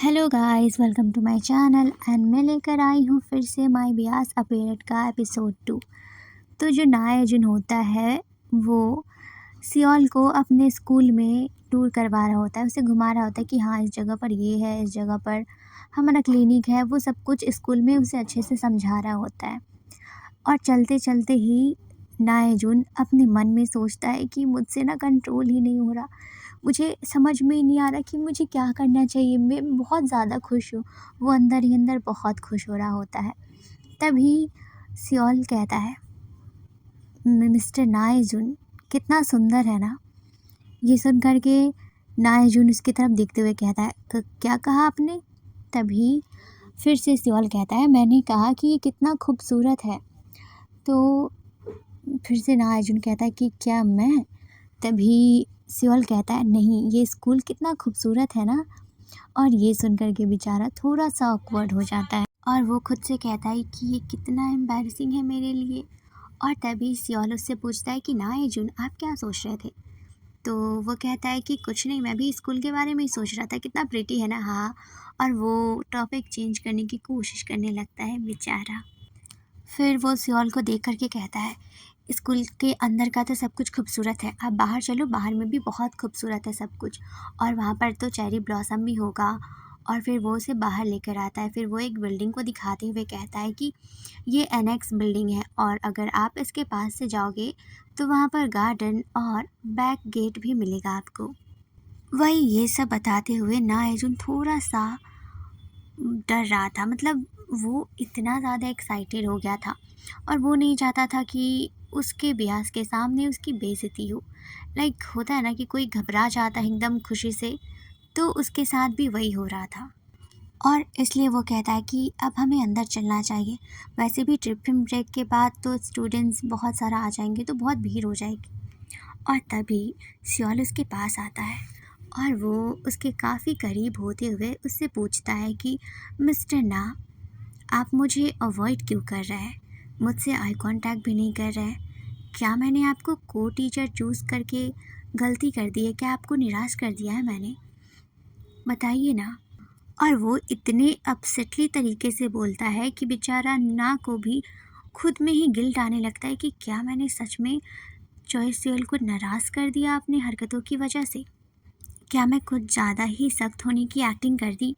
Hello guys, welcome to my channel and मैं लेकर आई हूँ फिर से माय बियास अपीयरेट का एपिसोड 2। तो जो नायजुन होता है वो सियोल को अपने स्कूल में टूर करवा रहा होता है, उसे घुमा रहा होता है कि हाँ इस जगह पर ये है, इस जगह पर हमारा क्लिनिक है। वो सब कुछ स्कूल में उसे अच्छे से समझा रहा होता है और चलते चलते ही नायजुन अपने मन में सोचता है कि मुझसे ना कंट्रोल ही नहीं हो रहा, मुझे समझ में ही नहीं आ रहा कि मुझे क्या करना चाहिए। मैं बहुत ज़्यादा खुश हूँ। वो अंदर ही अंदर बहुत खुश हो रहा होता है। तभी सियोल कहता है, मिस्टर नायजुन कितना सुंदर है ना। ये सुन कर के नायजुन उसकी तरफ देखते हुए कहता है, क्या कहा आपने?" तभी फिर से सियोल कहता है, मैंने कहा कि ये कितना खूबसूरत है। तो फिर से नायजुन कहता है कि क्या मैं? तभी सियोल कहता है, नहीं, ये स्कूल कितना खूबसूरत है ना। और ये सुनकर के बेचारा थोड़ा सा ऑकवर्ड हो जाता है और वो खुद से कहता है कि ये कितना एम्बैरसिंग है मेरे लिए। और तभी सियोल उससे पूछता है कि नायजुन आप क्या सोच रहे थे? तो वो कहता है कि कुछ नहीं, मैं भी स्कूल के बारे में ही सोच रहा था, कितना प्रिटी है ना। हाँ। और वो टॉपिक चेंज करने की कोशिश करने लगता है बेचारा। फिर वो सियोल को देख कर के कहता है, स्कूल के अंदर का तो सब कुछ खूबसूरत है, आप बाहर चलो, बाहर में भी बहुत खूबसूरत है सब कुछ। और वहाँ पर तो चेरी ब्लॉसम भी होगा। और फिर वो उसे बाहर लेकर आता है। फिर वो एक बिल्डिंग को दिखाते हुए कहता है कि ये एनेक्स बिल्डिंग है और अगर आप इसके पास से जाओगे तो वहाँ पर गार्डन और बैक गेट भी मिलेगा आपको। वही ये सब बताते हुए नायजुन थोड़ा सा डर रहा था, मतलब वो इतना ज़्यादा एक्साइटेड हो गया था और वो नहीं चाहता था कि उसके ब्यास के सामने उसकी बेइज्जती हो। लाइक होता है ना कि कोई घबरा जाता है एकदम खुशी से, तो उसके साथ भी वही हो रहा था। और इसलिए वो कहता है कि अब हमें अंदर चलना चाहिए। वैसे भी टिफ़िन ब्रेक के बाद तो स्टूडेंट्स बहुत सारा आ जाएंगे तो बहुत भीड़ हो जाएगी। और तभी सियोल उसके पास आता है और वो उसके काफ़ी करीब होते हुए उससे पूछता है कि मिस्टर ना, आप मुझे अवॉइड क्यों कर रहे हैं? मुझसे आई कांटेक्ट भी नहीं कर रहे हैं। क्या मैंने आपको को टीचर चूज़ करके गलती कर दी है? क्या आपको निराश कर दिया है मैंने? बताइए ना। और वो इतने अपसेटली तरीके से बोलता है कि बेचारा ना को भी खुद में ही गिल्ट आने लगता है कि क्या मैंने सच में चॉइस सेल को नाराज़ कर दिया अपनी हरकतों की वजह से? क्या मैं कुछ ज़्यादा ही सख्त होने की एक्टिंग कर दी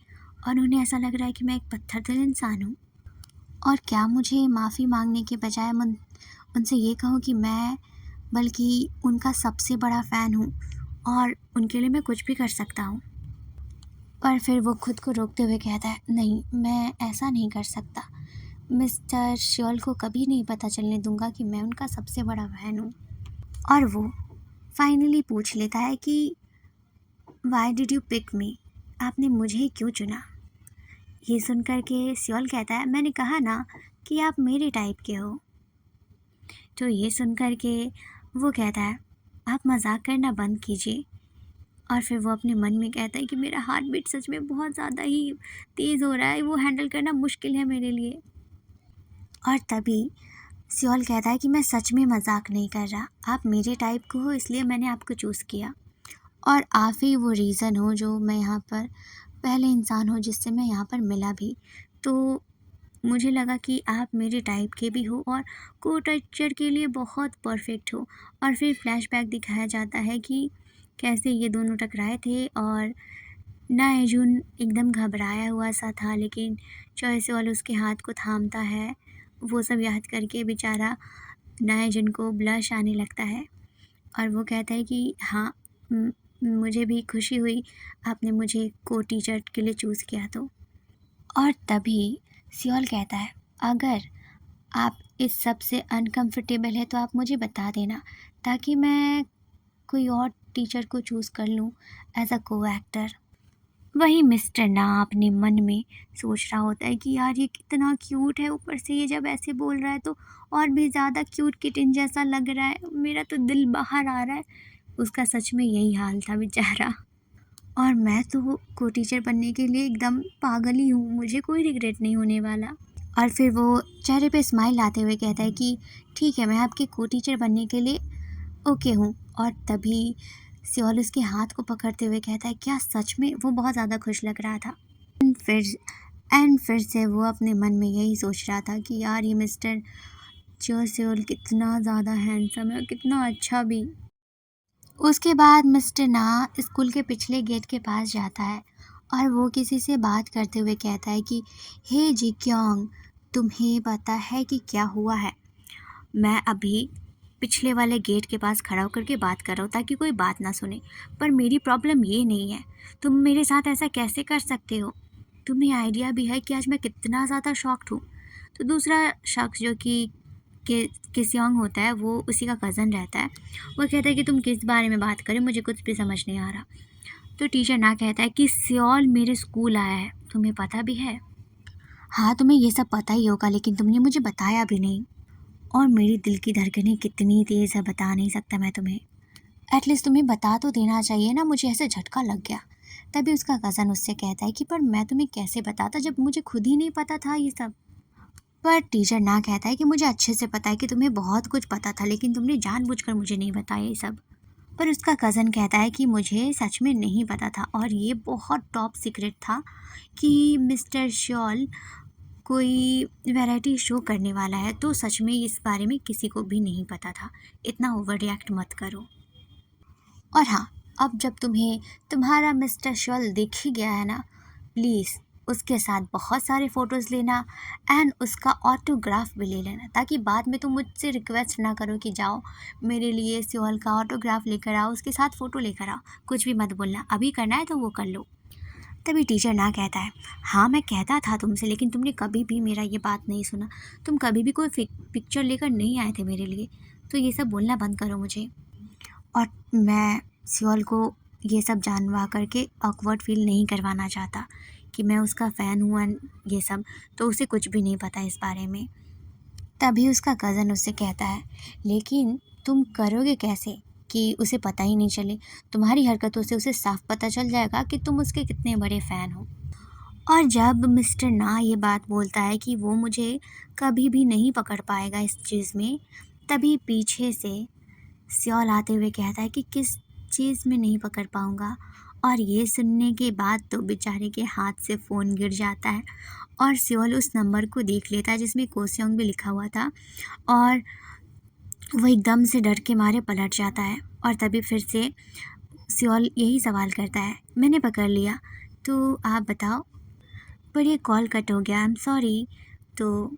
और उन्हें ऐसा लग रहा है कि मैं एक पत्थर दिल इंसान हूँ? और क्या मुझे माफ़ी मांगने के बजाय उनसे ये कहूँ कि मैं बल्कि उनका सबसे बड़ा फ़ैन हूँ और उनके लिए मैं कुछ भी कर सकता हूँ? पर फिर वो खुद को रोकते हुए कहता है, नहीं, मैं ऐसा नहीं कर सकता। मिस्टर श्योल को कभी नहीं पता चलने दूंगा कि मैं उनका सबसे बड़ा फ़ैन हूँ। और वो फाइनली पूछ लेता है कि why did you pick me? आपने मुझे ही क्यों चुना? ये सुनकर के श्योल कहता है, मैंने कहा ना कि आप मेरे टाइप के हो। तो ये सुनकर के वो कहता है, आप मजाक करना बंद कीजिए। और फिर वो अपने मन में कहता है कि मेरा हार्ट बीट सच में बहुत ज़्यादा ही तेज़ हो रहा है, वो हैंडल करना मुश्किल है मेरे लिए। और तभी सियोल कहता है कि मैं सच में मजाक नहीं कर रहा, आप मेरे टाइप को हो इसलिए मैंने आपको चूज़ किया। और आप ही वो रीज़न हो जो मैं यहाँ पर पहले इंसान हो जिससे मैं यहाँ पर मिला भी। तो मुझे लगा कि आप मेरे टाइप के भी हो और को टीचर के लिए बहुत परफेक्ट हो। और फिर फ्लैशबैक दिखाया जाता है कि कैसे ये दोनों टकराए थे और नायजुन एकदम घबराया हुआ सा था, लेकिन चॉइस वाला उसके हाथ को थामता है। वो सब याद करके बेचारा नायजुन को ब्लश आने लगता है और वो कहता है कि हाँ, मुझे भी खुशी हुई आपने मुझे को टीचर के लिए चूज़ किया तो। और तभी सियोल कहता है, अगर आप इस सब से अनकंफर्टेबल है तो आप मुझे बता देना ताकि मैं कोई और टीचर को चूज़ कर लूँ एज अ को एक्टर। वही मिस्टर ना अपने मन में सोच रहा होता है कि यार ये कितना क्यूट है, ऊपर से ये जब ऐसे बोल रहा है तो और भी ज़्यादा क्यूट किटन जैसा लग रहा है, मेरा तो दिल बाहर आ रहा है। उसका सच में यही हाल था बेचारा। और मैं तो को टीचर बनने के लिए एकदम पागल ही हूँ, मुझे कोई रिग्रेट नहीं होने वाला। और फिर वो चेहरे पे स्माइल लाते हुए कहता है कि ठीक है, मैं आपके को टीचर बनने के लिए ओके हूँ। और तभी सियोल उसके हाथ को पकड़ते हुए कहता है, क्या सच में? वो बहुत ज़्यादा खुश लग रहा था। एंड फिर से वो अपने मन में यही सोच रहा था कि यार ये मिस्टर जो सेओल कितना ज़्यादा हैंडसम है और कितना अच्छा भी। उसके बाद मिस्टर ना स्कूल के पिछले गेट के पास जाता है और वो किसी से बात करते हुए कहता है कि हे जी क्योंग, तुम्हें पता है कि क्या हुआ है? मैं अभी पिछले वाले गेट के पास खड़ा होकर के बात कर रहा हूँ ताकि कोई बात ना सुने। पर मेरी प्रॉब्लम ये नहीं है, तुम मेरे साथ ऐसा कैसे कर सकते हो? तुम्हें आइडिया भी है कि आज मैं कितना ज़्यादा शॉक्ड हूँ? तो दूसरा शख्स जो कि किस्योंग होता है, वो उसी का कज़न रहता है। वो कहता है कि तुम किस बारे में बात कर रहे हो, मुझे कुछ भी समझ नहीं आ रहा। तो टीचर ना कहता है कि सियोल मेरे स्कूल आया है, तुम्हें पता भी है? हाँ, तुम्हें ये सब पता ही होगा लेकिन तुमने मुझे बताया भी नहीं। और मेरी दिल की धड़कनें कितनी तेज़ है बता नहीं सकता मैं तुम्हें। एटलीस्ट तुम्हें बता तो देना चाहिए ना, मुझे ऐसे झटका लग गया। तभी उसका कज़न उससे कहता है कि पर मैं तुम्हें कैसे बताता जब मुझे खुद ही नहीं पता था ये सब। पर टीचर ना कहता है कि मुझे अच्छे से पता है कि तुम्हें बहुत कुछ पता था लेकिन तुमने जानबूझकर मुझे नहीं बताया ये सब। पर उसका कज़न कहता है कि मुझे सच में नहीं पता था और ये बहुत टॉप सीक्रेट था कि मिस्टर शॉल कोई वैरायटी शो करने वाला है, तो सच में इस बारे में किसी को भी नहीं पता था। इतना ओवर रिएक्ट मत करो। और हाँ, अब जब तुम्हें तुम्हारा मिस्टर शॉल दिख ही गया है ना, प्लीज़ उसके साथ बहुत सारे फ़ोटोज़ लेना एंड उसका ऑटोग्राफ भी ले लेना ताकि बाद में तुम मुझसे रिक्वेस्ट ना करो कि जाओ मेरे लिए सियोल का ऑटोग्राफ लेकर आओ, उसके साथ फ़ोटो लेकर आओ। कुछ भी मत बोलना, अभी करना है तो वो कर लो। तभी टीचर ना कहता है, हाँ मैं कहता था तुमसे लेकिन तुमने कभी भी मेरा ये बात नहीं सुना। तुम कभी भी कोई पिक्चर लेकर नहीं आए थे मेरे लिए, तो ये सब बोलना बंद करो मुझे। और मैं सियोल को ये सब जानवा करके ऑकवर्ड फील नहीं करवाना चाहता कि मैं उसका फ़ैन हूँ एंड ये सब, तो उसे कुछ भी नहीं पता इस बारे में। तभी उसका कज़न उससे कहता है, लेकिन तुम करोगे कैसे कि उसे पता ही नहीं चले? तुम्हारी हरकतों से उसे साफ पता चल जाएगा कि तुम उसके कितने बड़े फ़ैन हो। और जब मिस्टर ना ये बात बोलता है कि वो मुझे कभी भी नहीं पकड़ पाएगा इस चीज़ में, तभी पीछे से सियोल आते हुए कहता है कि किस चीज़ में नहीं पकड़ पाऊँगा। और ये सुनने के बाद तो बेचारे के हाथ से फ़ोन गिर जाता है और सियोल उस नंबर को देख लेता है जिसमें कोसियोंग भी लिखा हुआ था और वो एकदम से डर के मारे पलट जाता है। और तभी फिर से सियोल यही सवाल करता है, मैंने पकड़ लिया, तो आप बताओ? पर ये कॉल कट हो गया, आई एम सॉरी। तो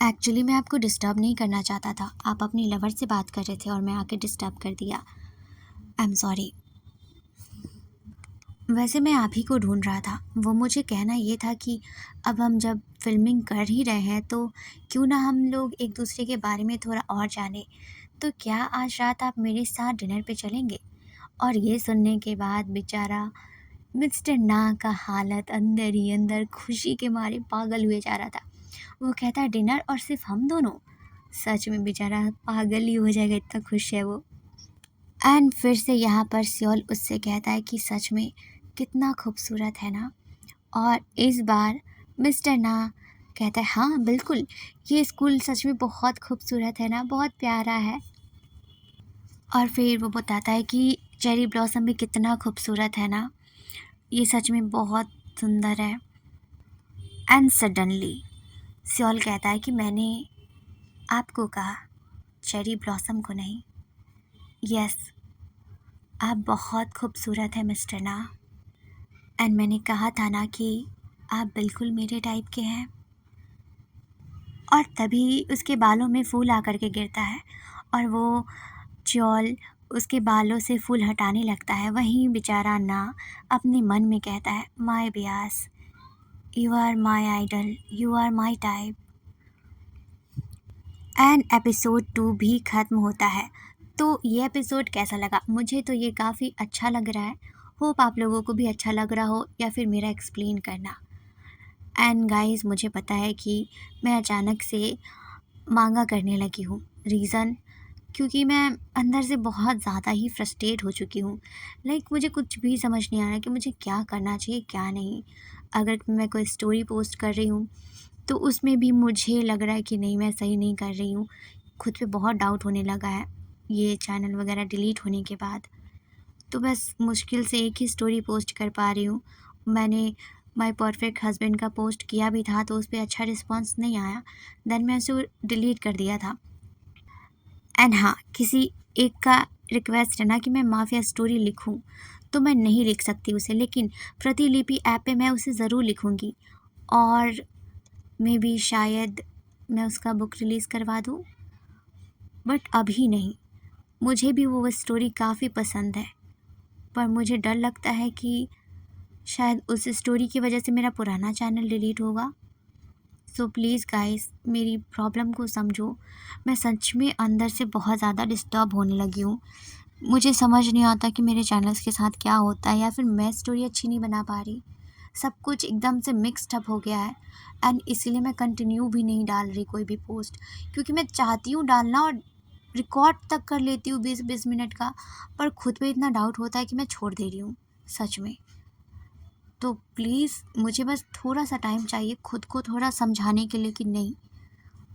एक्चुअली मैं आपको डिस्टर्ब नहीं करना चाहता था, आप अपनी लवर से बात कर रहे थे और मैं आके डिस्टर्ब कर दिया, आई एम सॉरी। वैसे मैं आप ही को ढूंढ रहा था। वो मुझे कहना ये था कि अब हम जब फिल्मिंग कर ही रहे हैं तो क्यों ना हम लोग एक दूसरे के बारे में थोड़ा और जानें। तो क्या आज रात आप मेरे साथ डिनर पे चलेंगे? और ये सुनने के बाद बेचारा मिस्टर ना का हालत अंदर ही अंदर खुशी के मारे पागल हुए जा रहा था। वो कहता है डिनर और सिर्फ हम दोनों? सच में बेचारा पागल ही हो जाएगा, इतना खुश है वो। एंड फिर से यहाँ पर सियोल उससे कहता है कि सच में कितना खूबसूरत है ना। और इस बार मिस्टर ना कहता है हाँ बिल्कुल, ये स्कूल सच में बहुत खूबसूरत है ना, बहुत प्यारा है। और फिर वो बताता है कि चेरी ब्लॉसम भी कितना खूबसूरत है ना, ये सच में बहुत सुंदर है। एंड सडनली सियोल कहता है कि मैंने आपको कहा, चेरी ब्लॉसम को नहीं। यस, आप बहुत खूबसूरत हैं मिस्टर ना। एंड मैंने कहा था ना कि आप बिल्कुल मेरे टाइप के हैं। और तभी उसके बालों में फूल आकर के गिरता है और वो चौल उसके बालों से फूल हटाने लगता है। वहीं बेचारा ना अपने मन में कहता है, my bias, you are my idol, you are my type. And episode 2 भी ख़त्म होता है। तो ये एपिसोड कैसा लगा? मुझे तो ये काफ़ी अच्छा लग रहा है। होप आप लोगों को भी अच्छा लग रहा हो या फिर मेरा एक्सप्लेन करना। एंड गाइस, मुझे पता है कि मैं अचानक से मांगा करने लगी हूँ। रीज़न, क्योंकि मैं अंदर से बहुत ज़्यादा ही फ्रस्ट्रेट हो चुकी हूँ। मुझे कुछ भी समझ नहीं आ रहा कि मुझे क्या करना चाहिए क्या नहीं। अगर मैं कोई स्टोरी पोस्ट कर रही हूँ तो उसमें भी मुझे लग रहा है कि नहीं, मैं सही नहीं कर रही हूँ। खुद पे बहुत डाउट होने लगा है ये चैनल वगैरह डिलीट होने के बाद। तो बस मुश्किल से एक ही स्टोरी पोस्ट कर पा रही हूँ। मैंने माय परफेक्ट हस्बैंड का पोस्ट किया भी था तो उस पर अच्छा रिस्पॉन्स नहीं आया, देन मैं उसे डिलीट कर दिया था। एंड हाँ, किसी एक का रिक्वेस्ट है ना कि मैं माफिया स्टोरी लिखूं, तो मैं नहीं लिख सकती उसे, लेकिन प्रतिलिपि ऐप पे मैं उसे ज़रूर लिखूंगी और मे बी शायद मैं उसका बुक रिलीज़ करवा दूँ, बट अभी नहीं। मुझे भी वो स्टोरी काफ़ी पसंद है, पर मुझे डर लगता है कि शायद उस स्टोरी की वजह से मेरा पुराना चैनल डिलीट होगा। सो प्लीज़ गाइस, मेरी प्रॉब्लम को समझो। मैं सच में अंदर से बहुत ज़्यादा डिस्टर्ब होने लगी हूँ। मुझे समझ नहीं आता कि मेरे चैनल्स के साथ क्या होता है, या फिर मैं स्टोरी अच्छी नहीं बना पा रही। सब कुछ एकदम से मिक्स्ड अप हो गया है एंड इसीलिए मैं कंटिन्यू भी नहीं डाल रही कोई भी पोस्ट, क्योंकि मैं चाहती हूँ डालना और रिकॉर्ड तक कर लेती हूँ 20-20 मिनट का, पर खुद पे इतना डाउट होता है कि मैं छोड़ दे रही हूँ सच में। तो प्लीज़ मुझे बस थोड़ा सा टाइम चाहिए खुद को थोड़ा समझाने के लिए कि नहीं,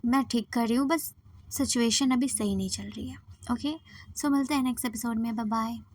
मैं ठीक कर रही हूँ, बस सिचुएशन अभी सही नहीं चल रही है। ओके, सो मिलते हैं नेक्स्ट एपिसोड में। Bye bye.